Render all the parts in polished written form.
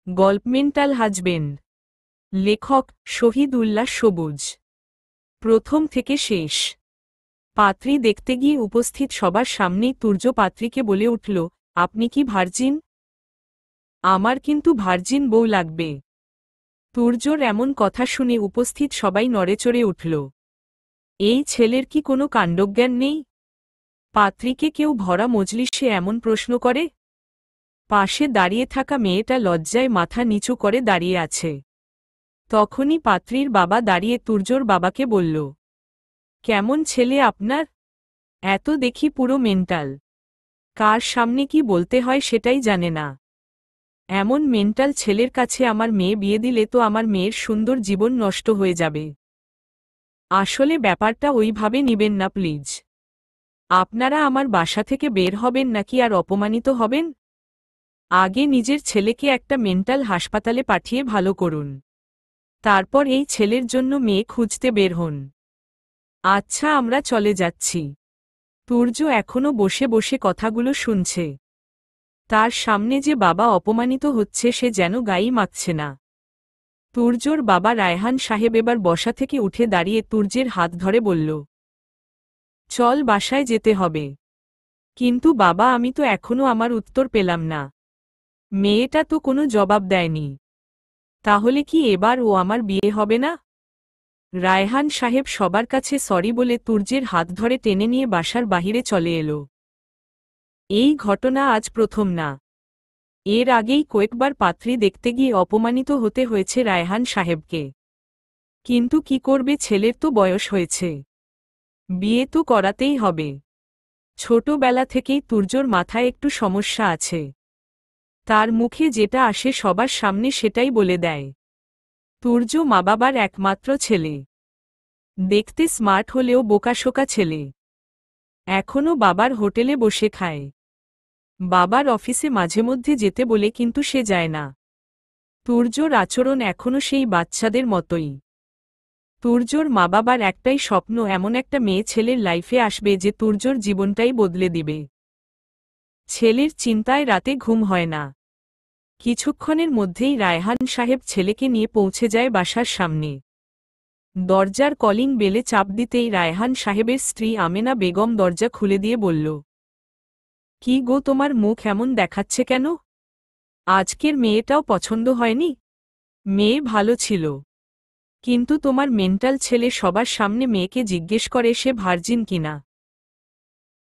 গল্প mental husband. লেখক শহীদ উল্লাস সবুজ। প্রথম থেকে শেষ। পাত্রী দেখতে গিয়ে উপস্থিত সবার সামনেই তুর্য পাত্রীকে বলে উঠল, আপনি কি ভার্জিন? আমার কিন্তু ভার্জিন বউ লাগবে। তুর্যর এমন কথা শুনে উপস্থিত সবাই নড়েচড়ে উঠল। এই ছেলের কি কোনো কাণ্ডজ্ঞান নেই? পাত্রীকে কেউ ভরা মজলিসে এমন প্রশ্ন করে? পাশে দাঁড়িয়ে থাকা মেয়েটা লজ্জায় মাথা নিচু করে দাঁড়িয়ে আছে। তখনই পাত্রীর বাবা দাঁড়িয়ে তুর্যর বাবাকে বলল, কেমন ছেলে আপনার? এত দেখি পুরো মেন্টাল। কার সামনে কি বলতে হয় সেটাই জানে না। এমন মেন্টাল ছেলের কাছে আমার মেয়ে বিয়ে দিলে তো আমার মেয়ের সুন্দর জীবন নষ্ট হয়ে যাবে। আসলে ব্যাপারটা ওইভাবে নিবেন না প্লিজ। আপনারা আমার বাসা থেকে বের হবেন নাকি আর অপমানিত হবেন? আগে নিজের ছেলেকে একটা মেন্টাল হাসপাতালে পাঠিয়ে ভালো করুন, তারপর এই ছেলের জন্য মেয়ে খুঁজতে বের হন। আচ্ছা, আমরা চলে যাচ্ছি। তুর্য এখনো বসে বসে কথাগুলো শুনছে। তার সামনে যে বাবা অপমানিত হচ্ছে সে যেন গায়ে মাখছে না। তুর্যর বাবা রায়হান সাহেব এবার বসা থেকে উঠে দাঁড়িয়ে তুর্যের হাত ধরে বলল, চল, বাসায় যেতে হবে। কিন্তু বাবা, আমি তো এখনো আমার উত্তর পেলাম না। মেয়েটা তো কোনো জবাব দেয়নি। তাহলে কি এবার ও আমার বিয়ে হবে না? রায়হান সাহেব সবার কাছে সরি বলে তুর্যের হাত ধরে টেনে নিয়ে বাসার বাহিরে চলে এলো। এই ঘটনা আজ প্রথম না। এর আগেই কয়েকবার পাত্রী দেখতে গিয়ে অপমানিত হতে হয়েছে রায়হান সাহেবকে। কিন্তু কি করবে, ছেলের তো বয়স হয়েছে, বিয়ে তো করাতেই হবে। ছোটবেলা থেকেই তুর্যর মাথায় একটু সমস্যা আছে। তার মুখে যেটা আসে সবার সামনে সেটাই বলে দেয়। তুর্য মা বাবার একমাত্র ছেলে। দেখতে স্মার্ট হলেও বোকাশোকা ছেলে। এখনও বাবার হোটেলে বসে খায়। বাবার অফিসে মাঝে মধ্যে যেতে বলে কিন্তু সে যায় না। তুর্যর আচরণ এখনও সেই বাচ্চাদের মতোই। তুর্যর মা বাবার একটাই স্বপ্ন, এমন একটা মেয়ে ছেলের লাইফে আসবে যে তুর্যর জীবনটাই বদলে দিবে। ছেলের চিন্তায় রাতে ঘুম হয় না। কিছুক্ষণের মধ্যেই রায়হান সাহেব ছেলেকে নিয়ে পৌঁছে যায় বাসার সামনে। দরজার কলিং বেলে চাপ দিতেই রায়হান সাহেবের স্ত্রী আমেনা বেগম দরজা খুলে দিয়ে বলল, কি গো, তোমার মুখ এমন দেখাচ্ছে কেন? আজকের মেয়েটাও পছন্দ হয়নি? মেয়ে ভালো ছিল, কিন্তু তোমার মেন্টাল ছেলে সবার সামনে মেয়েকে জিজ্ঞেস করে সে ভার্জিন কিনা।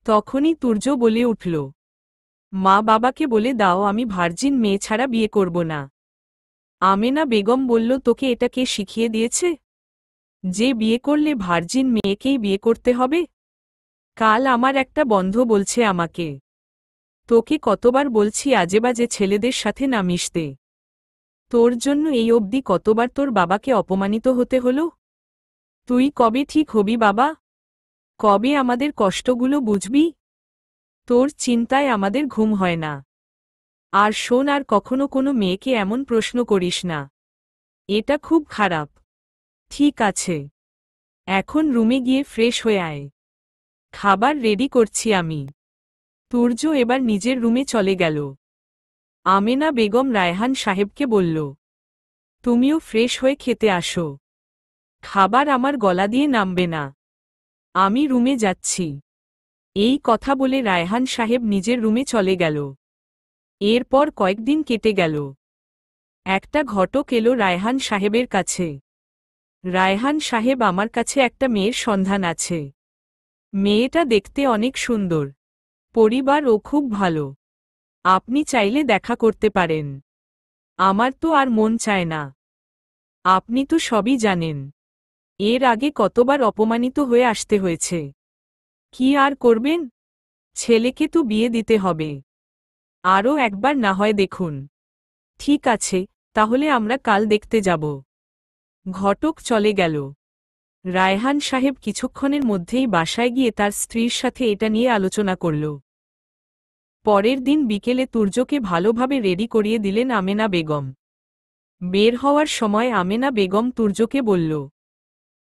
তখনই তুর্য বলে উঠল, মা বাবাকে বলে দাও আমি ভার্জিন মেয়ে ছাড়া বিয়ে করব না। আমেনা বেগম বলল, তোকে এটা কে শিখিয়ে দিয়েছে যে বিয়ে করলে ভার্জিন মেয়েকেই বিয়ে করতে হবে? কাল আমার একটা বন্ধু বলছে আমাকে, তোকে কতবার বলছি আজেবাজে ছেলেদের সাথে না মিশতে। তোর জন্য এই অবধি কতবার তোর বাবাকে অপমানিত হতে হলো। তুই কবে ঠিক হবি বাবা? কবে আমাদের কষ্টগুলো বুঝবি? তোর চিন্তায় আমাদের ঘুম হয় না। আর শোন, আর কখনো কোনো মেয়েকে এমন প্রশ্ন করিস না। এটা খুব খারাপ। ঠিক আছে, এখন রুমে গিয়ে ফ্রেশ হয়ে আয়। খাবার রেডি করছি আমি। তুর্য এবার নিজের রুমে চলে গেল। আমেনা বেগম রায়হান সাহেবকে বলল, তুমিও ফ্রেশ হয়ে খেতে আসো। খাবার আমার গলা দিয়ে নামবে না। আমি রুমে যাচ্ছি। এই কথা বলে রায়হান সাহেব নিজের রুমে চলে গেল। এরপর কয়েকদিন কেটে গেল। একটা ঘটক এলো রায়হান সাহেবের কাছে। রায়হান সাহেব, আমার কাছে একটা মেয়ের সন্ধান আছে। মেয়েটা দেখতে অনেক সুন্দর, পরিবারও খুব ভালো। আপনি চাইলে দেখা করতে পারেন। আমার তো আর মন চায় না। আপনি তো সবই জানেন, এর আগে কতবার অপমানিত হয়ে আসতে হয়েছে। কি আর করবেন, ছেলেকে তো বিয়ে দিতে হবে। আরও একবার না হয় দেখুন। ঠিক আছে, তাহলে আমরা কাল দেখতে যাব। ঘটক চলে গেল। রায়হান সাহেব কিছুক্ষণের মধ্যেই বাসায় গিয়ে তার স্ত্রীর সাথে এটা নিয়ে আলোচনা করল। পরের দিন বিকেলে তুর্যকে ভালোভাবে রেডি করিয়ে দিলেন আমেনা বেগম। বের হওয়ার সময় আমেনা বেগম তুর্যকে বলল,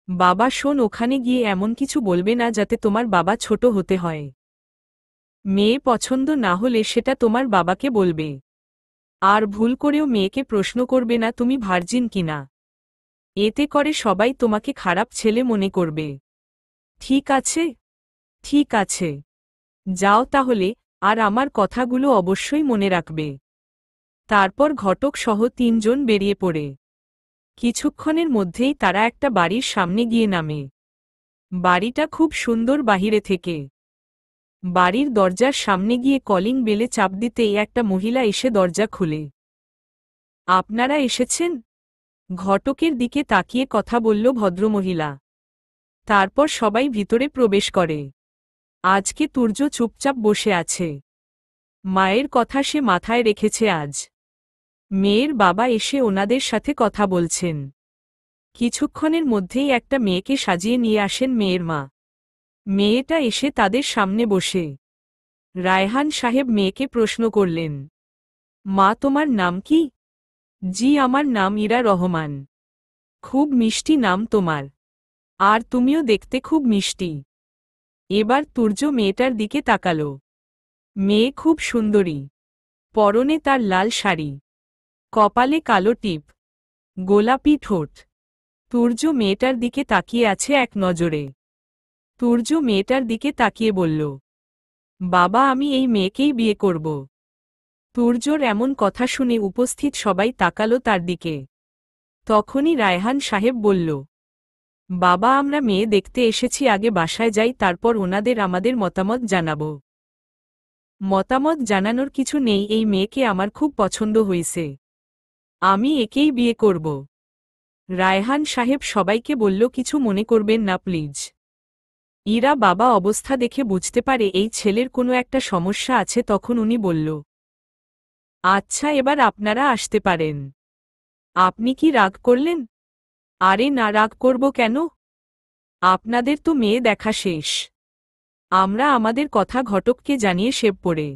বাবা শোন, ওখানে গিয়ে এমন কিছু বলবে না যাতে তোমার বাবা ছোট হতে হয়। মেয়ে পছন্দ না হলে সেটা তোমার বাবাকে বলবে। আর ভুল করেও মেয়েকে প্রশ্ন করবে না তুমি ভার্জিন কিনা। এতে করে সবাই তোমাকে খারাপ ছেলে মনে করবে। ঠিক আছে? ঠিক আছে। যাও তাহলে, আর আমার কথাগুলো অবশ্যই মনে রাখবে। তারপর ঘটক সহ ৩ জন বেরিয়ে পড়ে। কিছুক্ষণের মধ্যেই তারা একটা বাড়ির সামনে গিয়ে নামে। বাড়িটা খুব সুন্দর বাহিরে থেকে। বাড়ির দরজার সামনে গিয়ে কলিং বেলে চাপ দিতেই একটা মহিলা এসে দরজা খুলে। আপনারা এসেছেন? ঘটকের দিকে তাকিয়ে কথা বলল ভদ্রমহিলা। তারপর সবাই ভিতরে প্রবেশ করে। আজকে তুর্য চুপচাপ বসে আছে। মায়ের কথা সে মাথায় রেখেছে আজ। মেয়ের বাবা এসে ওনাদের সাথে কথা বলছেন। কিছুক্ষণের মধ্যেই একটা মেয়েকে সাজিয়ে নিয়ে আসেন মেয়ের মা। মেয়েটা এসে তাদের সামনে বসে। রায়হান সাহেব মেয়েকে প্রশ্ন করলেন, মা তোমার নাম কি? জি আমার নাম ইরা রহমান। খুব মিষ্টি নাম তোমার। আর তুমিও দেখতে খুব মিষ্টি। এবার তুর্য মেয়েটার দিকে তাকালো। মেয়ে খুব সুন্দরী। পরনে তার লাল শাড়ি, কপালে কালো টিপ, গোলাপি ঠোঁট। তুর্য মেয়েটার দিকে তাকিয়ে আছে এক নজরে। তুর্য মেয়েটার দিকে তাকিয়ে বলল, বাবা আমি এই মেয়েকেই বিয়ে করব। তুর্যর এমন কথা শুনে উপস্থিত সবাই তাকালো তার দিকে। তখনই রায়হান সাহেব বলল, বাবা আমরা মেয়ে দেখতে এসেছি, আগে বাসায় যাই, তারপর ওনাদের আমাদের মতামত জানাব। মতামত জানানোর কিছু নেই, এই মেয়েকে আমার খুব পছন্দ হয়েছে। আমি একেই বিয়ে করব। রায়হান সাহেব সবাইকে বলল, কিছু মনে করবেন না প্লিজ। ইরা বাবা অবস্থা দেখে বুঝতে পারে এই ছেলের কোনো একটা সমস্যা আছে, তখন উনি বলল, আচ্ছা এবার আপনারা আসতে পারেন। আপনি কি রাগ করলেন? আরে না, রাগ করব কেন? আপনাদের তো মেয়ে দেখা শেষ। আমরা আমাদের কথা ঘটককে জানিয়ে শেভ পড়ে।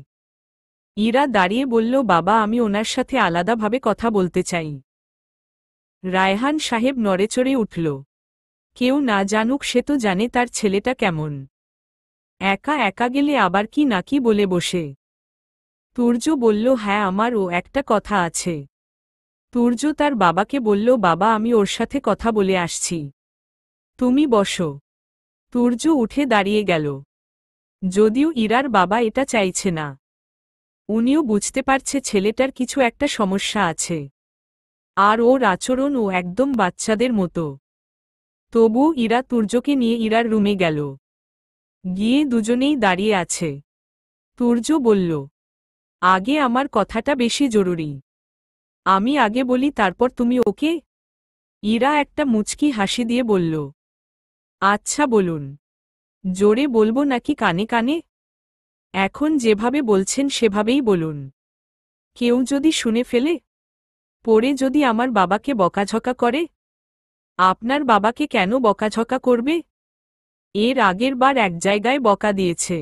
ইরা দাঁড়িয়ে বলল, বাবা আমি ওনার সাথে আলাদাভাবে কথা বলতে চাই। রায়হান সাহেব নড়েচড়ে উঠল। কেউ না জানুক, সে তো জানে তার ছেলেটা কেমন। একা একা গেলে আবার কি নাকি বলে বসে। তুর্য বলল, হ্যাঁ আমারও একটা কথা আছে। তুর্য তার বাবাকে বলল, বাবা আমি ওর সাথে কথা বলে আসছি, তুমি বসো। তুর্য উঠে দাঁড়িয়ে গেল। যদিও ইরার বাবা এটা চাইছে না। উনিও বুঝতে পারছে ছেলেটার কিছু একটা সমস্যা আছে। আর ওর আচরণও একদম বাচ্চাদের মতো। তবু ইরা তুর্যকে নিয়ে ইরার রুমে গেল। গিয়ে দুজনেই দাঁড়িয়ে আছে। তুর্য বলল, আগে আমার কথাটা বেশি জরুরি। আমি আগে বলি তারপর তুমি ওকে? ইরা একটা মুচকি হাসি দিয়ে বলল, আচ্ছা বলুন। জোরে বলবো নাকি কানে কানে? এখন যেভাবে বলছেন সেভাবেই বলুন। কেউ যদি শুনে ফেলে? পরে যদি আমার বাবাকে বকাঝকা করে? আপনার বাবাকে কেন বকাঝকা করবে? এর আগের বার এক জায়গায় বকা দিয়েছে।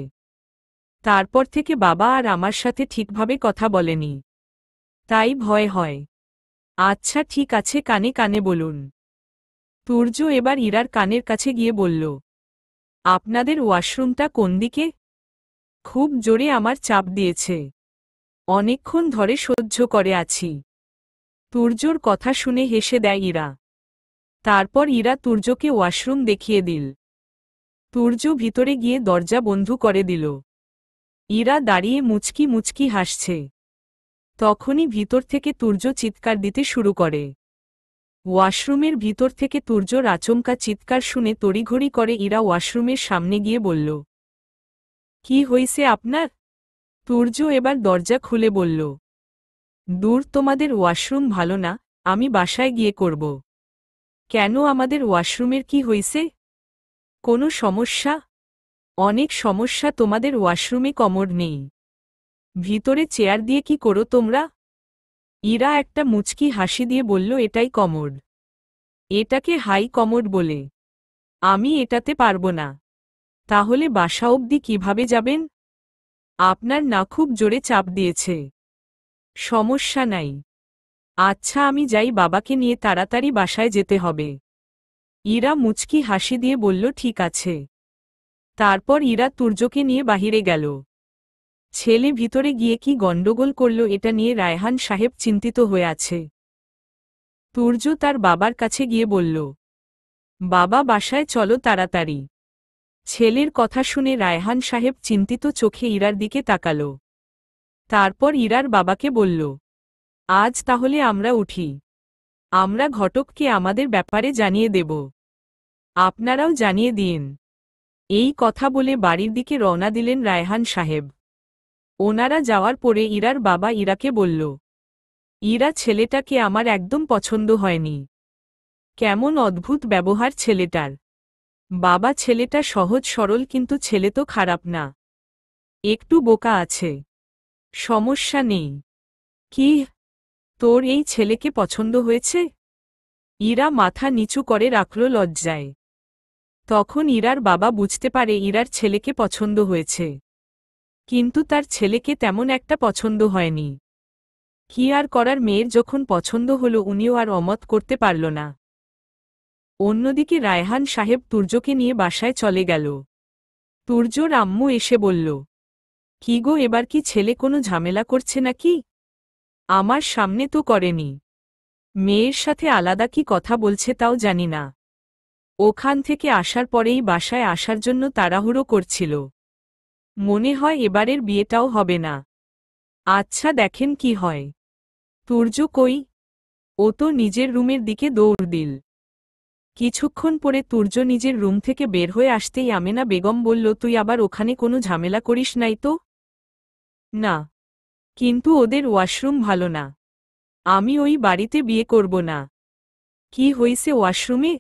তারপর থেকে বাবা আর আমার সাথে ঠিকভাবে কথা বলেনি। তাই ভয় হয়। আচ্ছা ঠিক আছে, কানে কানে বলুন। তুর্য এবার ইরার কানের কাছে গিয়ে বলল, আপনাদের ওয়াশরুমটা কোন দিকে? খুব জোরে আমার চাপ দিয়েছে। অনেকক্ষণ ধরে সহ্য করে আছি। তুর্যর কথা শুনে হেসে দেয় ইরা। তারপর ইরা তুর্যকে ওয়াশরুম দেখিয়ে দিল। তুর্য ভিতরে গিয়ে দরজা বন্ধ করে দিল। ইরা দাঁড়িয়ে মুচকি মুচকি হাসছে। তখনই ভিতর থেকে তুর্য চিৎকার দিতে শুরু করে। ওয়াশরুমের ভিতর থেকে তুর্যর আচমকা চিৎকার শুনে তড়িঘড়ি করে ইরা ওয়াশরুমের সামনে গিয়ে বলল, কি হইছে আপনার? তুর্য এবার দরজা খুলে বলল, দূর তোমাদের ওয়াশরুম ভালো না, আমি বাসায় গিয়ে করব। কেন আমাদের ওয়াশরুমের কি হইছে? কোনো সমস্যা? অনেক সমস্যা, তোমাদের ওয়াশরুমে কমোড নেই। ভিতরে চেয়ার দিয়ে কি করো তোমরা? ইরা একটা মুচকি হাসি দিয়ে বলল, এটাই কমোড। এটাকে হাই কমোড বলে। আমি এটাতে পারব না। তাহলে বাসা অবধি কিভাবে যাবেন? আপনার না খুব জোরে চাপ দিয়েছে। সমস্যা নাই। আচ্ছা আমি যাই, বাবাকে নিয়ে তাড়াতাড়ি বাসায় যেতে হবে। ইরা মুচকি হাসি দিয়ে বলল, ঠিক আছে। তারপর ইরা তুর্যকে নিয়ে বাহিরে গেল। ছেলে ভিতরে গিয়ে কি গণ্ডগোল করল এটা নিয়ে রায়হান সাহেব চিন্তিত হয়ে আছে। তুর্য তার বাবার কাছে গিয়ে বলল, বাবা বাসায় চলো তাড়াতাড়ি। ছেলের কথা শুনে রায়হান সাহেব চিন্তিত চোখে ইরার দিকে তাকাল। তারপর ইরার বাবাকে বলল, আজ তাহলে আমরা উঠি। আমরা ঘটককে আমাদের ব্যাপারে জানিয়ে দেব। আপনারাও জানিয়ে দিন। এই কথা বলে বাড়ির দিকে রওনা দিলেন রায়হান সাহেব। ওনারা যাওয়ার পরে ইরার বাবা ইরাকে বলল, ইরা ছেলেটাকে আমার একদম পছন্দ হয়নি। কেমন অদ্ভুত ব্যবহার ছেলেটার। বাবা ছেলেটা সহজ সরল কিন্তু ছেলে তো খারাপ না, একটু বোকা আছে। সমস্যা নেই। কি, তোর এই ছেলেকে পছন্দ হয়েছে? ইরা মাথা নিচু করে রাখল লজ্জায়। তখন ইরার বাবা বুঝতে পারে ইরার ছেলেকে পছন্দ হয়েছে, কিন্তু তার ছেলেকে তেমন একটা পছন্দ হয়নি। কি আর করার, মেয়ের যখন পছন্দ হলো উনিও আর অমত করতে পারল না। অন্যদিকে রায়হান সাহেব তুর্যকে নিয়ে বাসায় চলে গেল। তুর্যর আম্মু এসে বলল, কি গো, এবার কি ছেলে কোনো ঝামেলা করছে নাকি? আমার সামনে তো করেনি। মেয়ের সাথে আলাদা কি কথা বলছে তাও জানি না। ওখান থেকে আসার পরেই বাসায় আসার জন্য তাড়াহুড়ো করছিল। মনে হয় এবারের বিয়েটাও হবে না। আচ্ছা দেখেন কি হয়। তুর্য কই? ও তো নিজের রুমের দিকে দৌড় দিল। কিছুক্ষণ পরে তুর্য নিজের রুম থেকে বের হয়ে আসতেই আমেনা বেগম বলল, তুই আবার ওখানে কোনো ঝামেলা করিস নাই তো? না, কিন্তু ওদের ওয়াশরুম ভালো না। আমি ওই বাড়িতে বিয়ে করব না। কি হইছে ওয়াশরুমে?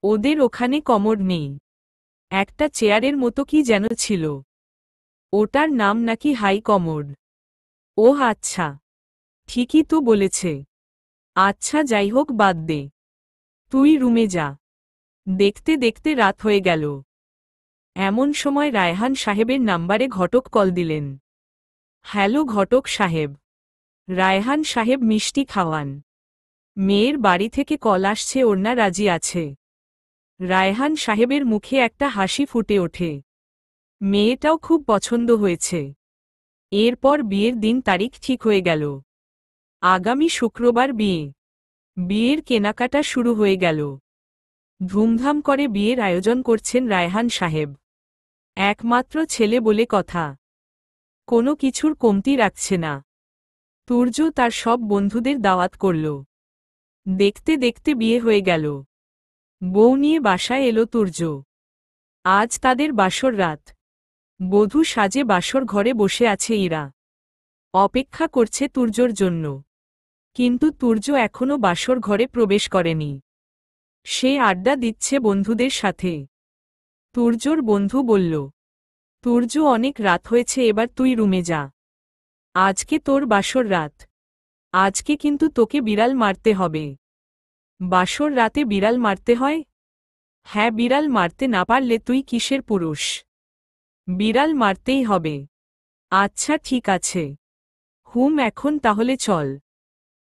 ওদের ওখানে কমোড নেই। একটা চেয়ারের মতো কি যেন ছিল, ওটার নাম নাকি হাই কমোড। ওহ আচ্ছা, ঠিকই তো বলেছে। আচ্ছা যাই হোক, বাদ দে, তুই রুমে যা। দেখতে দেখতে রাত হয়ে গেল। এমন সময় রায়হান সাহেবের নাম্বারে ঘটক কল দিলেন। হ্যালো ঘটক সাহেব। রায়হান সাহেব মিষ্টি খাওয়ান। মেয়ের বাড়ি থেকে কল আসছে, ওড়না রাজি আছে। রায়হান সাহেবের মুখে একটা হাসি ফুটে ওঠে। মেয়েটাও খুব পছন্দ হয়েছে। এরপর বিয়ের দিন তারিখ ঠিক হয়ে গেল। আগামী শুক্রবার বিয়ে। বিয়ের কেনাকাটা শুরু হয়ে গেল। ধুমধাম করে বিয়ের আয়োজন করছেন রায়হান সাহেব। একমাত্র ছেলে বলে কথা, কোনো কিছুর কমতি রাখছে না। তুর্য তার সব বন্ধুদের দাওয়াত করল। দেখতে দেখতে বিয়ে হয়ে গেল। বউ নিয়ে বাসায় এলো তুর্য। আজ তাদের বাসর রাত। বধূ সাজে বাসর ঘরে বসে আছে ইরা। অপেক্ষা করছে তুর্যর জন্য। কিন্তু তুর্য এখনো বাসর ঘরে প্রবেশ করেনি। সে আড্ডা দিচ্ছে বন্ধুদের সাথে। তুর্যর বন্ধু বলল, তুর্য অনেক রাত হয়েছে, এবার তুই রুমে যা। আজকে তোর বাসর রাত। আজকে কিন্তু তোকে বিড়াল মারতে হবে। বাসর রাতে বিড়াল মারতে হয়? হ্যাঁ, বিড়াল মারতে না পারলে তুই কিসের পুরুষ? বিড়াল মারতেই হবে। আচ্ছা ঠিক আছে। এখন তাহলে চল।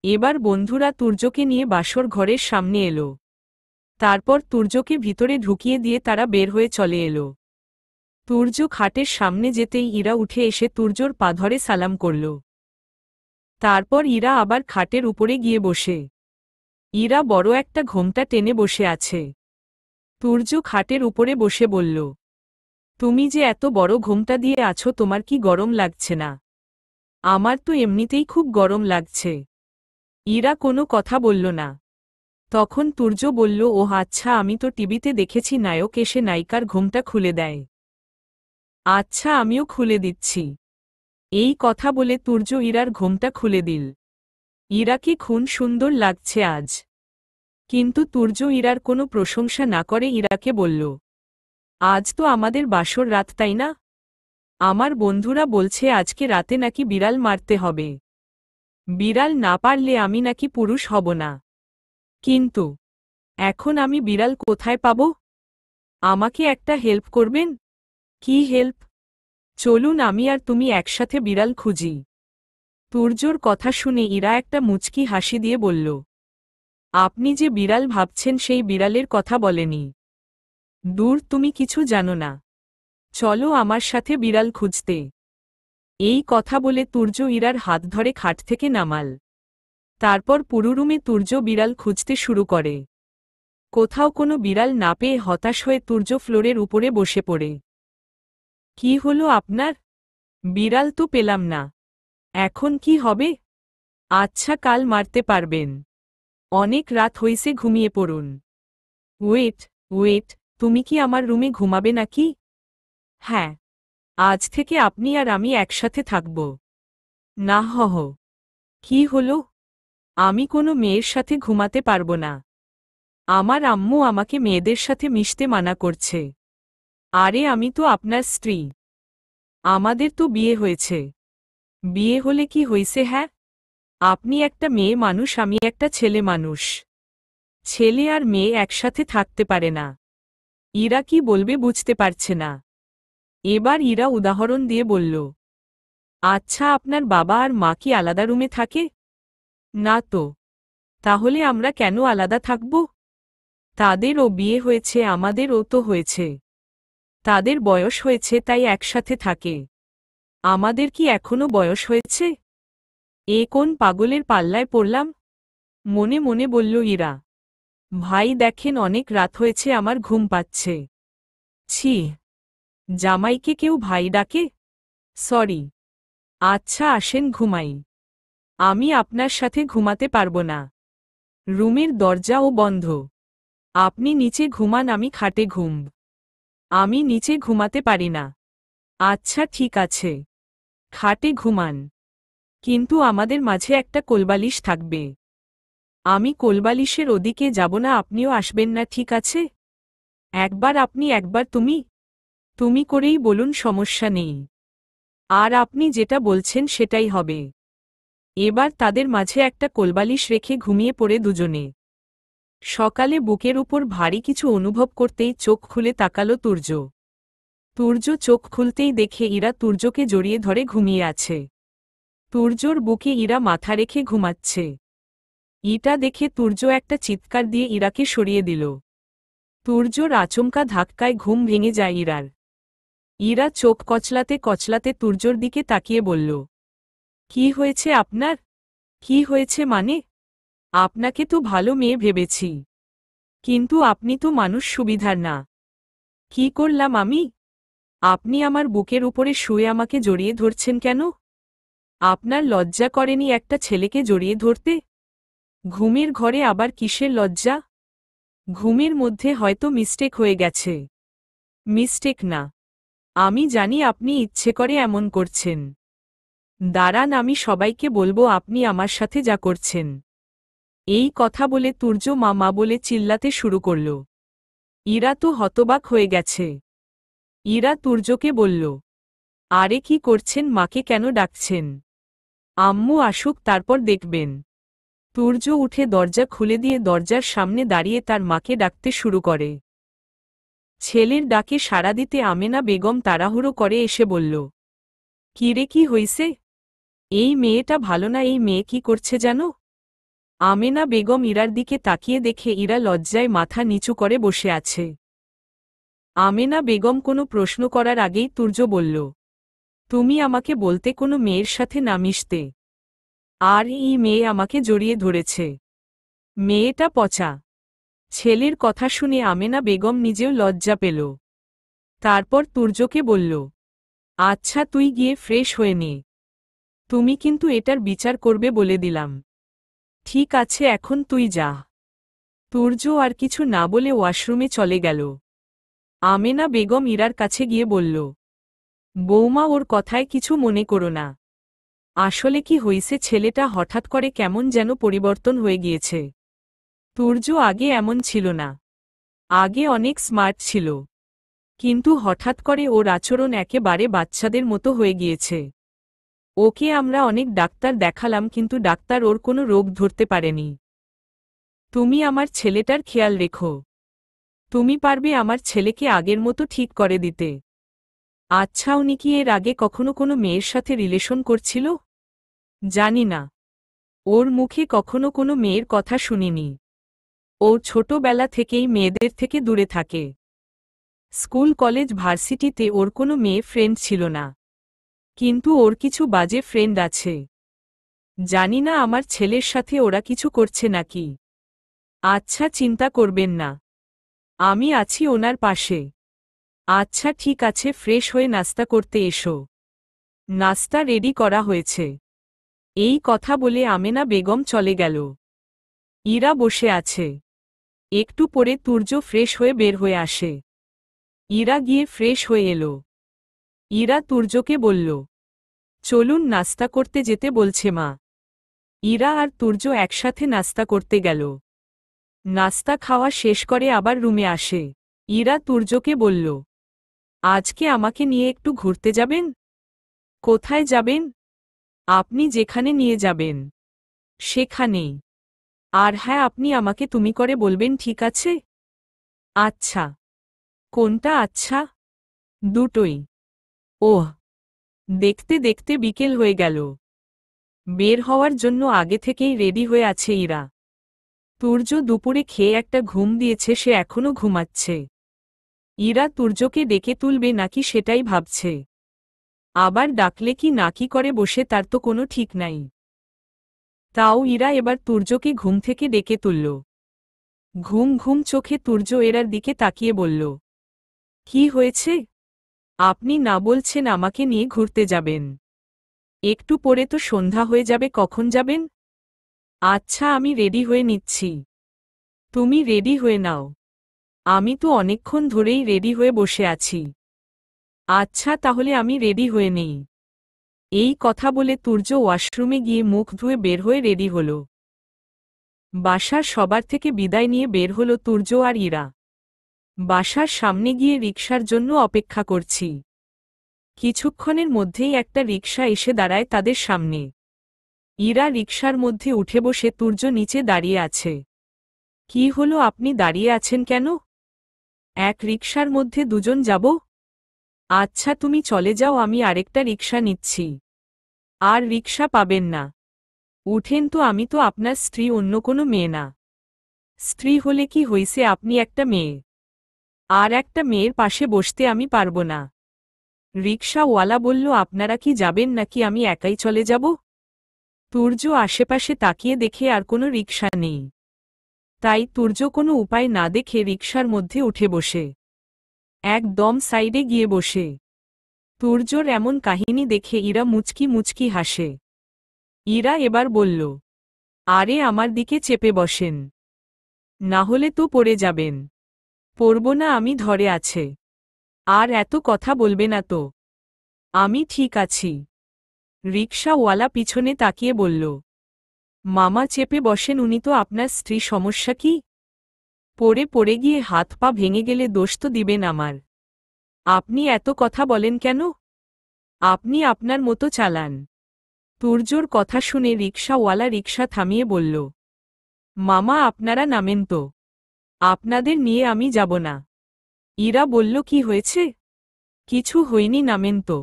এবার বন্ধুরা তুর্যকে নিয়ে বাসর ঘরের সামনে এলো। তারপর তুর্যকে ভিতরে ঢুকিয়ে দিয়ে তারা বের হয়ে চলে এলো। তুর্য খাটের সামনে যেতেই ইরা উঠে এসে তুর্যর পা ধরে সালাম করল। তারপর ইরা আবার খাটের উপরে গিয়ে বসে। ইরা বড় একটা ঘোমটা টেনে বসে আছে। তুর্য খাটের উপরে বসে বলল, তুমি যে এত বড় ঘোমটা দিয়ে আছো, তোমার কি গরম লাগছে না? আমার তো এমনিতেই খুব গরম লাগছে। ইরা কোনো কথা বলল না। তখন তুর্য বলল, ওহ আচ্ছা, আমি তো টিভিতে দেখেছি নায়ক এসে নায়িকার ঘোমটা খুলে দেয়। আচ্ছা আমিও খুলে দিচ্ছি। এই কথা বলে তুর্য ইরার ঘোমটা খুলে দিল। ইরাকে খুন সুন্দর লাগছে আজ। কিন্তু তুর্য ইরার কোনো প্রশংসা না করে ইরাকে বলল, আজ তো আমাদের বাসর রাত, তাই না? আমার বন্ধুরা বলছে আজকে রাতে নাকি বিড়াল মারতে হবে। বিড়াল না পারলে আমি নাকি পুরুষ হব না। কিন্তু এখন আমি বিড়াল কোথায় পাব? আমাকে একটা হেল্প করবেন? কি হেল্প? চলুন আমি আর তুমি একসাথে বিড়াল খুঁজি। তুর্যর কথা শুনে ইরা একটা মুচকি হাসি দিয়ে বলল, আপনি যে বিড়াল ভাবছেন সেই বিড়ালের কথা বলেনি। দূর, তুমি কিছু জানো না। চলো আমার সাথে বিড়াল খুঁজতে। এই কথা বলে তুর্য ইরার হাত ধরে খাট থেকে নামাল। তারপর পুরো রুমে তুর্য বিড়াল খুঁজতে শুরু করে। কোথাও কোনো বিড়াল না পেয়ে হতাশ হয়ে তুর্য ফ্লোরের উপরে বসে পড়ে। কি হলো আপনার? বিড়াল তো পেলাম না। এখন কি হবে? আচ্ছা, কাল মারতে পারবেন। অনেক রাত হইছে, ঘুমিয়ে পড়ুন। ওয়েট ওয়েট, তুমি কি আমার রুমে ঘুমাবে নাকি? হ্যাঁ, আজ থেকে আপনি আর আমি একসাথে থাকব। না হহ। কি হলো? আমি কোনো মেয়ের সাথে ঘুমাতে পারব না। আমার আম্মু আমাকে মেয়েদের সাথে মিশতে মানা করছে। আরে আমি তো আপনার স্ত্রী। আমাদের তো বিয়ে হয়েছে। বিয়ে হলে কি হইছে? হ্যাঁ, আপনি একটা মেয়ে মানুষ, আমি একটা ছেলে মানুষ। ছেলে আর মেয়ে একসাথে থাকতে পারে না। ইরা কি বলবে বুঝতে পারছে না। এবার ইরা উদাহরণ দিয়ে বলল, আচ্ছা, আপনার বাবা আর মা কি আলাদা রুমে থাকে? না তো। তাহলে আমরা কেন আলাদা থাকব? তাদেরও বিয়ে হয়েছে, আমাদেরও তো হয়েছে। তাদের বয়স হয়েছে তাই একসাথে থাকে। আমাদের কি এখনো বয়স হয়েছে? এ কোন পাগলের পাল্লায় পড়লাম? মনে মনে বলল ইরা। ভাই দেখেন, অনেক রাত হয়েছে, আমার ঘুম পাচ্ছে। ছি, জামাইকে কেউ ভাই ডাকে? সরি। আচ্ছা আসেন ঘুমাই। আমি আপনার সাথে ঘুমাতে পারব না। রুমের দরজাও বন্ধ। আপনি নিচে ঘুমান, আমি খাটে ঘুম। আমি নিচে ঘুমাতে পারি না। আচ্ছা ঠিক আছে, খাটে ঘুমান। কিন্তু আমাদের মাঝে একটা কোলবালিশ থাকবে। আমি কোলবালিশের ওদিকে যাব না, আপনিও আসবেন না, ঠিক আছে? একবার আপনি, একবার তুমি। তুমি করেই বলুন, সমস্যা নেই। আর আপনি যেটা বলছেন সেটাই হবে। এবার তাদের মাঝে একটা কোলবালিশ রেখে ঘুমিয়ে পড়ে দুজনে। সকালে বুকের উপর ভারী কিছু অনুভব করতেই চোখ খুলে তাকালো তুর্য। তুর্য চোখ খুলতেই দেখে ইরা তুর্যকে জড়িয়ে ধরে ঘুমিয়ে আছে। তুর্যর বুকে ইরা মাথা রেখে ঘুমাচ্ছে। ইটা দেখে তুর্য একটা চিৎকার দিয়ে ইরাকে সরিয়ে দিল। তুর্যর আচমকা ধাক্কায় ঘুম ভেঙে যায় ইরার। ইরা চোখ কচলাতে কচলাতে তুর্যর দিকে তাকিয়ে বলল, কি হয়েছে আপনার? কি হয়েছে মানে? আপনাকে তো ভালো মেয়ে ভেবেছি, কিন্তু আপনি তো মানুষ সুবিধার না। কি করলাম আমি? আপনি আমার বুকের উপরে শুয়ে আমাকে জড়িয়ে ধরছেন কেন? আপনার লজ্জা করেনি একটা ছেলেকে জড়িয়ে ধরতে? ঘুমের ঘরে আবার কিসের লজ্জা? ঘুমের মধ্যে হয়তো মিস্টেক হয়ে গেছে। মিস্টেক না, আমি জানি আপনি ইচ্ছে করে এমন করছেন। দাঁড়ান, আমি সবাইকে বলবো আপনি আমার সাথে যা করছেন। এই কথা বলে তুর্য মা মা বলে চিল্লাতে শুরু করল। ইরা তো হতবাক হয়ে গেছে। ইরা তুর্যকে বলল, আরে কি করছেন? মাকে কেন ডাকছেন? আম্মু আসুক, তারপর দেখবেন। তুর্য উঠে দরজা খুলে দিয়ে দরজার সামনে দাঁড়িয়ে তার মাকে ডাকতে শুরু করে। ছেলের ডাকে সাড়া দিতে আমেনা বেগম তাড়াহুড়ো করে এসে বলল, কিরে, কি হইছে? এই মেয়েটা ভালো না। এই মেয়ে কি করছে জানো? আমেনা বেগম ইরার দিকে তাকিয়ে দেখে ইরা লজ্জায় মাথা নিচু করে বসে আছে। আমেনা বেগম কোনো প্রশ্ন করার আগেই তুর্য বলল, তুমি আমাকে বলতে কোনো মেয়ের সাথে না মিশতে। আর এই মেয়ে আমাকে জড়িয়ে ধরেছে। মেয়েটা পচা। ছেলের কথা শুনে আমেনা বেগম নিজেও লজ্জা পেল। তারপর তুর্যকে বলল, আচ্ছা তুই গিয়ে ফ্রেশ হয়ে নে। তুমি কিন্তু এটার বিচার করবে বলে দিলাম। ঠিক আছে, এখন তুই যা। তুর্য আর কিছু না বলে ওয়াশরুমে চলে গেল। আমেনা বেগম ইরার কাছে গিয়ে বলল, বৌমা, ওর কথায় কিছু মনে করো না। আসলে কি হইছে, ছেলেটা হঠাৎ করে কেমন যেন পরিবর্তন হয়ে গিয়েছে। তুর্য আগে এমন ছিল না। আগে অনেক স্মার্ট ছিল, কিন্তু হঠাৎ করে ওর আচরণ একেবারে বাচ্চাদের মতো হয়ে গিয়েছে। ওকে আমরা অনেক ডাক্তার দেখালাম, কিন্তু ডাক্তার ওর কোনো রোগ ধরতে পারেনি। তুমি আমার ছেলেটার খেয়াল রেখো। তুমি পারবে আমার ছেলেকে আগের মতো ঠিক করে দিতে। আচ্ছা, উনি কি এর আগে কখনো কোনো মেয়ের সাথে রিলেশন করছিল? জানি না। ওর মুখে কখনো কোনো মেয়ের কথা শুনিনি। ও ছোটবেলা থেকেই মেয়েদের থেকে দূরে থাকে। স্কুল, কলেজ, ভার্সিটিতে ওর কোনো মেয়ে ফ্রেন্ড ছিল না। কিন্তু ওর কিছু বাজে ফ্রেন্ড আছে। জানি না আমার ছেলের সাথে ওরা কিছু করছে নাকি। আচ্ছা, চিন্তা করবেন না, আমি আছি ওনার পাশে। আচ্ছা ঠিক আছে, ফ্রেশ হয়ে নাস্তা করতে এসো। নাস্তা রেডি করা হয়েছে। এই কথা বলে আমেনা বেগম চলে গেল। ইরা বসে আছে। একটু পরে তুর্য ফ্রেশ হয়ে বের হয়ে আসে। ইরা গিয়ে ফ্রেশ হয়ে এলো। ইরা তুর্যকে বলল, চলুন নাস্তা করতে যেতে বলছে মা। ইরা আর তুর্য একসাথে নাস্তা করতে গেল। নাস্তা খাওয়া শেষ করে আবার রুমে আসে। ইরা তুর্যকে বলল, আজকে আমাকে নিয়ে একটু ঘুরতে যাবেন? কোথায় যাবেন? আপনি যেখানে নিয়ে যাবেন সেখানেই। আর হ্যাঁ, আপনি আমাকে তুমি করে বলবেন, ঠিক আছে? আচ্ছা। কোনটা আচ্ছা? দুটোই। ওহ। দেখতে দেখতে বিকেল হয়ে গেল। বের হওয়ার জন্য আগে থেকেই রেডি হয়ে আছে ইরা। তুর্য দুপুরে খেয়ে একটা ঘুম দিয়েছে, সে এখনো ঘুমাচ্ছে। ইরা তুর্যকে ডেকে তুলবে নাকি সেটাই ভাবছে। আবার ডাকলে কি না কি করে বসে তার তো কোনো ঠিক নাই। তাও ইরা এবার তুর্যকে ঘুম থেকে ডেকে তুলল। ঘুম ঘুম চোখে তুর্য এরার দিকে তাকিয়ে বলল, কি হয়েছে? আপনি না বলছেন আমাকে নিয়ে ঘুরতে যাবেন? একটু পরে তো সন্ধ্যা হয়ে যাবে, কখন যাবেন? আচ্ছা, আমি রেডি হয়ে নিচ্ছি। তুমি রেডি হয়ে নাও। আমি তো অনেকক্ষণ ধরেই রেডি হয়ে বসে আছি। আচ্ছা তাহলে আমি রেডি হয়ে নেই। এই কথা বলে তুর্য ওয়াশরুমে গিয়ে মুখ ধুয়ে বের হয়ে রেডি হল। বাসার সবার থেকে বিদায় নিয়ে বের হল তুর্য আর ইরা। বাসার সামনে গিয়ে রিকশার জন্য অপেক্ষা করছি। কিছুক্ষণের মধ্যেই একটা রিকশা এসে দাঁড়ায় তাদের সামনে। ইরা রিকশার মধ্যে উঠে বসে তুর্য নিচে দাঁড়িয়ে আছে। কি হলো, আপনি দাঁড়িয়ে আছেন কেন? এক রিকশার মধ্যে দুজন যাব? আচ্ছা তুমি চলে যাও, আমি আরেকটা রিকশা নিচ্ছি। আর রিকশা পাবেন না। উঠেন তো, আমি তো আপনার স্ত্রী, অন্য কোনো মেয়ে না। স্ত্রী হলে কি হইছে, আপনি একটা মেয়ে। আর একটা মেয়ের পাশে বসতে আমি পারব না। রিকশাওয়ালা বলল, আপনারা কি যাবেন নাকি আমি একাই চলে যাব? তুর্য আশেপাশে তাকিয়ে দেখে আর কোনো রিকশা নেই। তাই তুর্য কোনো উপায় না দেখে রিকশার মধ্যে উঠে বসে একদম সাইডে গিয়ে বসে। তুর্যর এমন কাহিনী দেখে ইরা মুচকি মুচকি হাসে। ইরা এবার বলল, আরে আমার দিকে চেপে বসেন, না হলে তো পড়ে যাবেন। পড়ব না, আমি ধরে আছে। আর এত কথা বলবে না তো। আমি ঠিক আছি। রিকশাওয়ালা পিছনে তাকিয়ে বলল, মামা চেপে বসেন, উনি তো আপনার স্ত্রী, সমস্যা কি? পড়ে গিয়ে হাত পা ভেঙে গেলে দোষ তো দিবেন আমার। আপনি এত কথা বলেন কেন? আপনি আপনার মতো চালান। তুর্যর কথা শুনে রিকশাওয়ালা রিকশা থামিয়ে বলল, মামা আপনারা নামেন তো, আপনাদের নিয়ে আমি যাব না। ইরা বলল, কি হয়েছে? কিছু হয়নি, নামেন তো।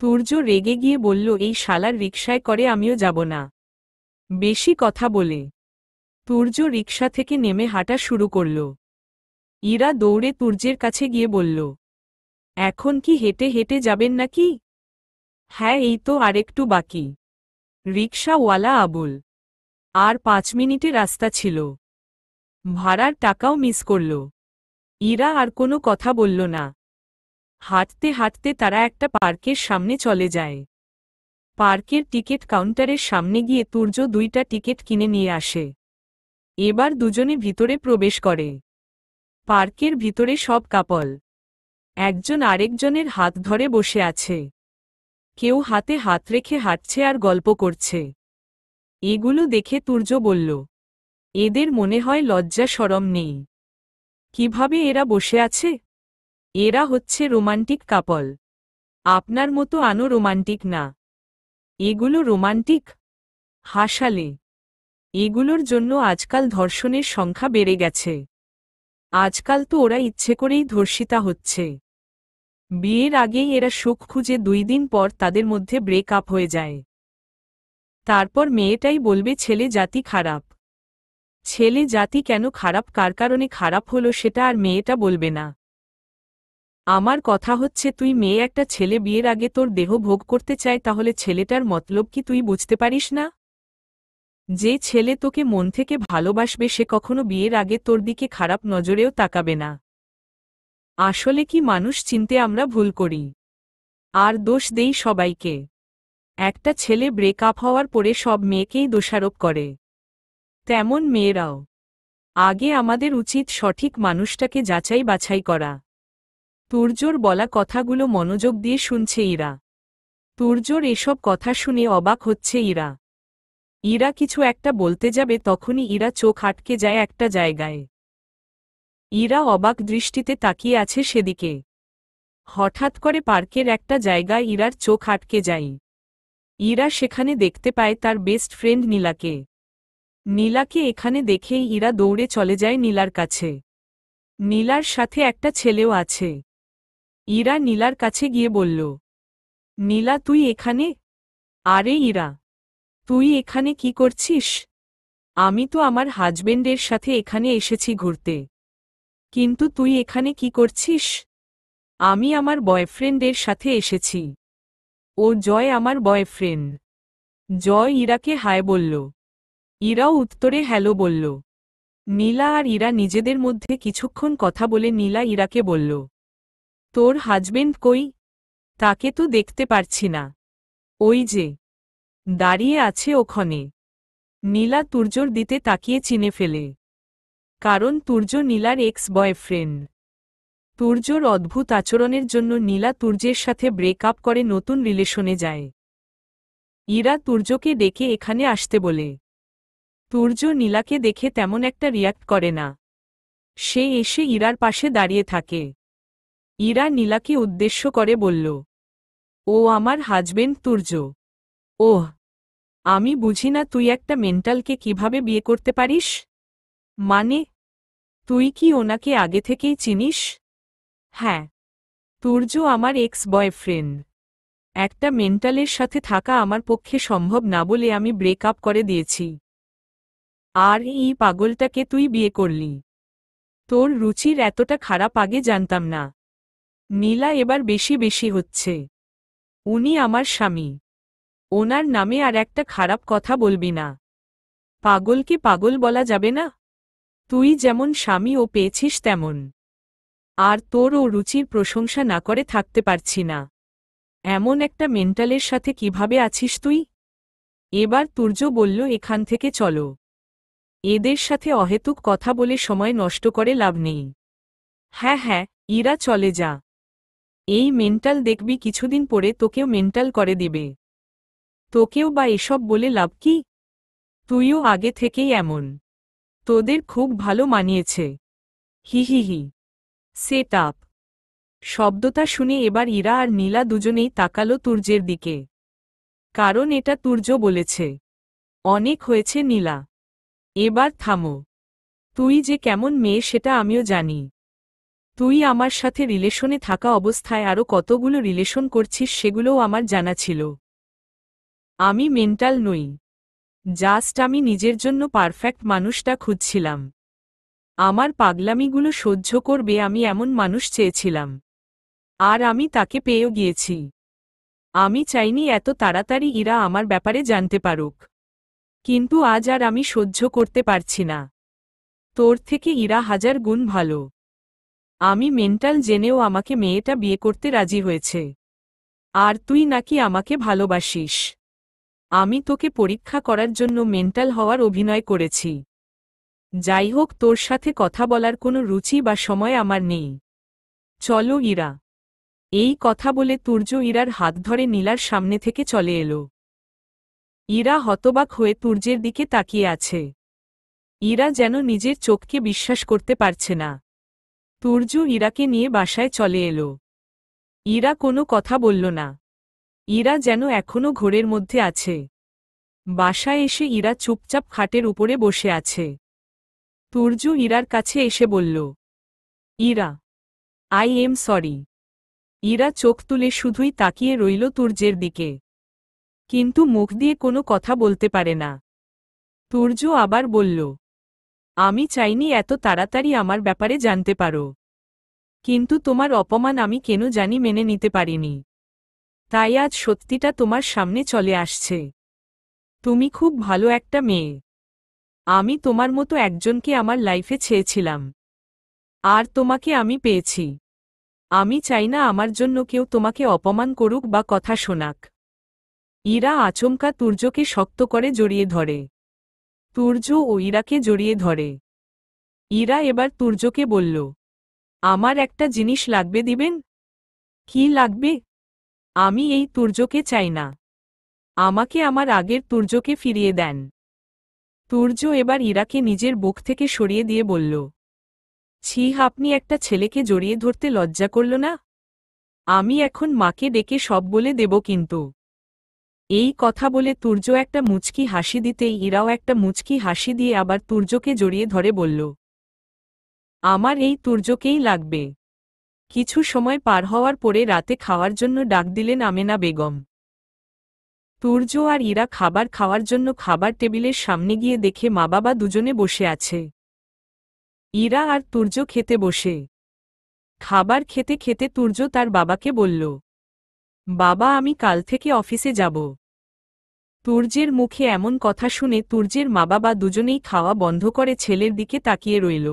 তুর্য রেগে গিয়ে বলল, এই শালার রিকশায় করে আমিও যাব না। বেশি কথা বলে। তুর্য রিকশা থেকে নেমে হাঁটা শুরু করল। ইরা দৌড়ে তুর্যের কাছে গিয়ে বলল, এখন কি হেঁটে হেঁটে যাবেন নাকি? হ্যাঁ, এই তো আরেকটু বাকি। রিকশাওয়ালা আবুল, আর 5 মিনিটে রাস্তা ছিল। ভাড়ার টাকাও মিস করল। ইরা আর কোনো কথা বলল না। হাঁটতে হাঁটতে তারা একটা পার্কের সামনে চলে যায়। পার্কের টিকিট কাউন্টারের সামনে গিয়ে তুর্য 2টা টিকিট কিনে নিয়ে আসে। এবার দুজনে ভিতরে প্রবেশ করে। পার্কের ভিতরে সব কাপল একজন আরেকজনের হাত ধরে বসে আছে। কেউ হাতে হাত রেখে হাঁটছে আর গল্প করছে। এগুলো দেখে তুর্য বলল, এদের মনে হয় লজ্জা শরম নেই। কিভাবে এরা বসে আছে? এরা হচ্ছে রোমান্টিক কাপল। আপনার মতো আনো রোমান্টিক না। এগুলো রোমান্টিক? হাসালে। এগুলোর জন্য আজকাল ধর্ষণের সংখ্যা বেড়ে গেছে। আজকাল তো ওরা ইচ্ছে করেই ধর্ষিতা হচ্ছে। বিয়ের আগেই এরা সুখ খুঁজে 2 দিন পর তাদের মধ্যে ব্রেক আপ হয়ে যায়। তারপর মেয়েটাই বলবে ছেলে জাতি খারাপ। ছেলে জাতি কেন খারাপ, কার কারণে খারাপ হলো সেটা আর মেয়েটা বলবে না। আমার কথা হচ্ছে তুই মেয়ে একটা ছেলে বিয়ের আগে তোর দেহ ভোগ করতে চায়, তাহলে ছেলেটার মতলব কি তুই বুঝতে পারিস না? যে ছেলে তোকে মন থেকে ভালোবাসবে সে কখনো বিয়ের আগে তোর দিকে খারাপ নজরেও তাকাবে না। আসলে কি মানুষ চিনতে আমরা ভুল করি, আর দোষ দেই সবাইকে। একটা ছেলে ব্রেকআপ হওয়ার পরে সব মেয়েকেই দোষারোপ করে। তেমন মেয়েরাও। আগে আমাদের উচিত সঠিক মানুষটাকে যাচাই বাছাই করা। তুর্যর বলা কথাগুলো মনোযোগ দিয়ে শুনছে ইরা। তুর্যর এসব কথা শুনে অবাক হচ্ছে ইরা। ইরা কিছু একটা বলতে যাবে তখনই ইরা চোখ আটকে যায় একটা জায়গায়। ইরা অবাক দৃষ্টিতে তাকিয়ে আছে সেদিকে। হঠাৎ করে পার্কের একটা জায়গায় ইরার চোখ আটকে যায়। ইরা সেখানে দেখতে পায় তার বেস্ট ফ্রেন্ড নীলাকে। নীলাকে এখানে দেখেই ইরা দৌড়ে চলে যায় নীলার কাছে। নীলার সাথে একটা ছেলেও আছে। ইরা নীলার কাছে গিয়ে বলল, নীলা তুই এখানে? আরে ইরা, তুই এখানে কি করছিস? আমি তো আমার হাজবেন্ডের সাথে এখানে এসেছি ঘুরতে। কিন্তু তুই এখানে কি করছিস? আমি আমার বয়ফ্রেন্ডের সাথে এসেছি। ও জয় আমার বয়ফ্রেন্ড। জয় ইরাকে হায় বলল। ইরাও উত্তরে হ্যালো বলল। নীলা আর ইরা নিজেদের মধ্যে কিছুক্ষণ কথা বলে নীলা ইরাকে বলল, তোর হাজবেন্ড কই? তাকে তো দেখতে পারছি না। ওই যে দাঁড়িয়ে আছে ওখানে। নীলা তুর্যর দিতে তাকিয়ে চিনে ফেলে। কারণ তুর্য নীলার এক্স বয়ফ্রেন্ড। তুর্যর অদ্ভুত আচরণের জন্য নীলা তুর্যের সাথে ব্রেকআপ করে নতুন রিলেশনে যায়। ইরা তুর্যকে ডেকে এখানে আসতে বলে। তুর্য নীলাকে দেখে তেমন একটা রিয়াক্ট করে না। সে এসে ইরার পাশে দাঁড়িয়ে থাকে। ইরা নীলাকে উদ্দেশ্য করে বলল, ও আমার হাজবেন্ড তুর্য। ওহ, আমি বুঝি না তুই একটা মেন্টালকে কিভাবে বিয়ে করতে পারিস? মানে, তুই কি ওনাকে আগে থেকেই চিনিস? হ্যাঁ, তুর্য আমার এক্স বয়ফ্রেন্ড। একটা মেন্টালের সাথে থাকা আমার পক্ষে সম্ভব না বলে আমি ব্রেকআপ করে দিয়েছি। আর এই পাগলটাকে তুই বিয়ে করলি। তোর রুচির এতটা খারাপ আগে জানতাম না। নীলা এবার বেশি বেশি হচ্ছে। উনি আমার স্বামী। ওনার নামে আর একটা খারাপ কথা বলবি না। পাগলকে পাগল বলা যাবে না। তুই যেমন স্বামী ও পেয়েছিস তেমন। আর তোর ও রুচির প্রশংসা না করে থাকতে পারছি না। এমন একটা মেন্টালের সাথে কিভাবে আছিস তুই? এবার তুর্য বলল, এখান থেকে চলো। এদের সাথে অহেতুক কথা বলে সময় নষ্ট করে লাভ নেই। হ্যাঁ হ্যাঁ, ইরা চলে যা। এই মেন্টাল দেখবি কিছুদিন পরে তোকেও মেন্টাল করে দিবে। তোকেও বা এসব বলে লাভ কি? তুইও আগে থেকেই এমন। তোদের খুব ভালো মানিয়েছে। হি হি হি। Set up. শব্দটা শুনে এবার ইরা আর নীলা দুজনেই তাকালো তুর্যের দিকে। কারণ এটা তুর্য বলেছে। অনেক হয়েছে নীলা। এবার থামো। তুই যে কেমন মেয়ে সেটা আমিও জানি। তুই আমার সাথে রিলেশনে থাকা অবস্থায় আরও কতগুলো রিলেশন করছিস সেগুলোও আমার জানা ছিল। আমি মেন্টাল নই। জাস্ট আমি নিজের জন্য পারফেক্ট মানুষটা খুঁজছিলাম। আমার পাগলামিগুলো সহ্য করবে আমি এমন মানুষ চেয়েছিলাম। আর আমি তাকে পেয়েও গিয়েছি। আমি চাইনি এত তাড়াতাড়ি ইরা আমার ব্যাপারে জানতে পারুক। কিন্তু আজ আর আমি সহ্য করতে পারছি না। তোর থেকে ইরা হাজার গুণ ভালো। আমি মেন্টাল জেনেও আমাকে মেয়েটা বিয়ে করতে রাজি হয়েছে। আর তুই নাকি আমাকে ভালোবাসিস। আমি তোকে পরীক্ষা করার জন্য মেন্টাল হওয়ার অভিনয় করেছি। যাই হোক, তোর সাথে কথা বলার কোনো রুচি বা সময় আমার নেই। চলো ইরা। এই কথা বলে তুর্য ইরার হাত ধরে নীলার সামনে থেকে চলে এলো। ইরা হতবাক হয়ে তুর্যের দিকে তাকিয়ে আছে। ইরা যেন নিজের চোখকে বিশ্বাস করতে পারছে না। তুর্য ইরাকে নিয়ে বাসায় চলে এলো। ইরা কোনো কথা বলল না। ইরা যেন এখনো ঘোরের মধ্যে আছে। বাসায় এসে ইরা চুপচাপ খাটের উপরে বসে আছে। তুর্য ইরার কাছে এসে বলল, Ira, I am sorry. Ira চোখ তুলে শুধুই তাকিয়ে রইল তুর্যের দিকে। কিন্তু মুখ দিয়ে কোনো কথা বলতে পারে না। তুর্য আবার বলল, আমি চাইনি এত তাড়াতাড়ি আমার ব্যাপারে জানতে পারো। কিন্তু তোমার অপমান আমি কেন জানি মেনে নিতে পারিনি। তাই আজ সত্যিটা তোমার সামনে চলে আসছে। তুমি খুব ভালো একটা মেয়ে। আমি তোমার মতো একজনকে আমার লাইফে চেয়েছিলাম। আর তোমাকে আমি পেয়েছি। আমি চাই না আমার জন্য কেউ তোমাকে অপমান করুক বা কথা শোনাক। ইরা আচমকা তুর্যকে শক্ত করে জড়িয়ে ধরে। তুর্য ও ইরাকে জড়িয়ে ধরে। ইরা এবার তুর্যকে বলল, আমার একটা জিনিস লাগবে, দিবেন? কি লাগবে? আমি এই তুর্যকে চাই না। আমাকে আমার আগের তুর্যকে ফিরিয়ে দেন। তুর্য এবার ইরাকে নিজের বুক থেকে সরিয়ে দিয়ে বলল, ছি, আপনি একটা ছেলেকে জড়িয়ে ধরতে লজ্জা করল না? আমি এখন মাকে ডেকে সব বলে দেব কিন্তু। এই কথা বলে তুর্য একটা মুচকি হাসি দিতেই ইরাও একটা মুচকি হাসি দিয়ে আবার তুর্যকে জড়িয়ে ধরে বলল, আমার এই তুর্যকেই লাগবে। কিছু সময় পার হওয়ার পরে রাতে খাওয়ার জন্য ডাক দিলেন আমেনা বেগম। তুর্য আর ইরা খাবার খাওয়ার জন্য খাবার টেবিলের সামনে গিয়ে দেখে মা বাবা দুজনে বসে আছে। ইরা আর তুর্য খেতে বসে। খাবার খেতে খেতে তুর্য তার বাবাকে বলল, বাবা, আমি কাল থেকে অফিসে যাব। তুর্যের মুখে এমন কথা শুনে তুর্যের মা বাবা দুজনেই খাওয়া বন্ধ করে ছেলের দিকে তাকিয়ে রইল।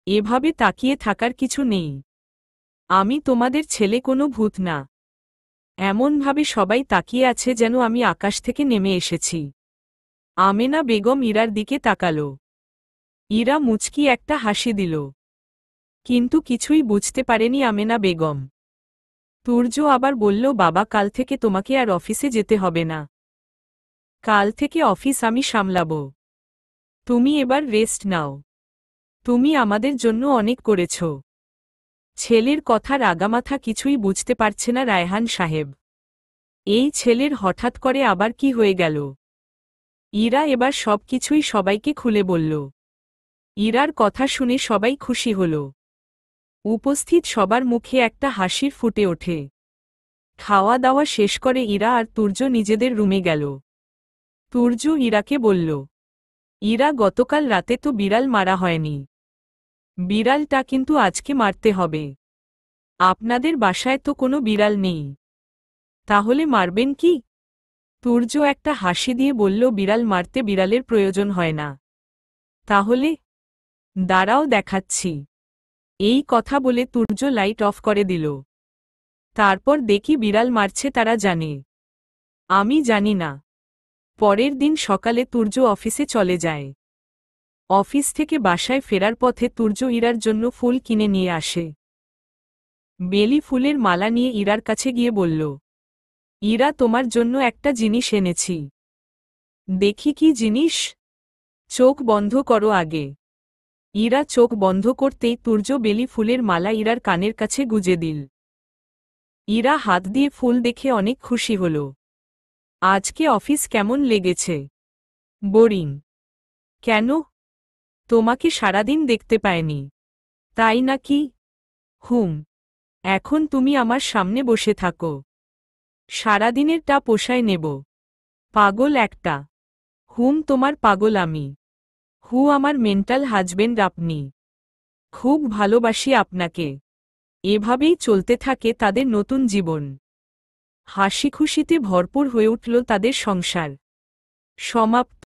এভাবে তাকিয়ে থাকার কিছু নেই। আমি তোমাদের ছেলে কোনো ভূত না। এমনভাবে সবাই তাকিয়ে আছে যেন আমি আকাশ থেকে নেমে এসেছি। আমেনা বেগম ইরার দিকে তাকাল। ইরা মুচকি একটা হাসি দিল। কিন্তু কিছুই বুঝতে পারেনি আমেনা বেগম। তুর্য আবার বলল, বাবা, কাল থেকে তোমাকে আর অফিসে যেতে হবে না। কাল থেকে অফিস আমি সামলাব। তুমি এবার রেস্ট নাও। তুমি আমাদের জন্য অনেক করেছ। ছেলের কথার আগামাথা কিছুই বুঝতে পারছে না রায়হান সাহেব। এই ছেলের হঠাৎ করে আবার কি হয়ে গেল? ইরা এবার সবকিছুই সবাইকে খুলে বলল। ইরার কথা শুনে সবাই খুশি হল। উপস্থিত সবার মুখে একটা হাসির ফুটে ওঠে। খাওয়া দাওয়া শেষ করে ইরা আর তুর্য নিজেদের রুমে গেল। তুর্য ইরাকে বলল, ইরা, গতকাল রাতে তো বিড়াল মারা হয়নি। বিড়ালটা কিন্তু আজকে মারতে হবে। আপনাদের বাসায় তো কোনো বিড়াল নেই। তাহলে মারবেন কি? তুর্য একটা হাসি দিয়ে বলল, বিড়াল মারতে বিড়ালের প্রয়োজন হয় না। তাহলে দাঁড়াও, দেখাচ্ছি। এই কথা বলে তুর্য লাইট অফ করে দিল। তারপর দেখি বিড়াল মারছে তারা জানে। আমি জানি না। পরের দিন সকালে তুর্য অফিসে চলে যায়। অফিস থেকে বাসায় ফেরার পথে তুর্য ইরার জন্য ফুল কিনে নিয়ে আসে। বেলি ফুলের মালা নিয়ে ইরার কাছে গিয়ে বলল, ইরা, তোমার জন্য একটা জিনিস এনেছি। দেখি কি জিনিস? চোখ বন্ধ করো আগে। ইরা চোখ বন্ধ করতেই তুর্য বেলি ফুলের মালা ইরার কানের কাছে গুজে দিল। ইরা হাত দিয়ে ফুল দেখে অনেক খুশি হল। আজকে অফিস কেমন লেগেছে? বোরিং। কেন? তোমাকে সারাদিন দেখতে পাইনি। তাই নাকি? হুম। এখন তুমি আমার সামনে বসে থাকো। সারাদিনেরটা পোষায় নেব। পাগল একটা। হুম, তোমার পাগল আমি। আমার মেন্টাল হাজবেন্ড আপনি। খুব ভালোবাসি আপনাকে। এভাবেই চলতে থাকে তাদের নতুন জীবন। হাসি খুশিতে ভরপুর হয়ে উঠল তাদের সংসার। সমাপ্ত।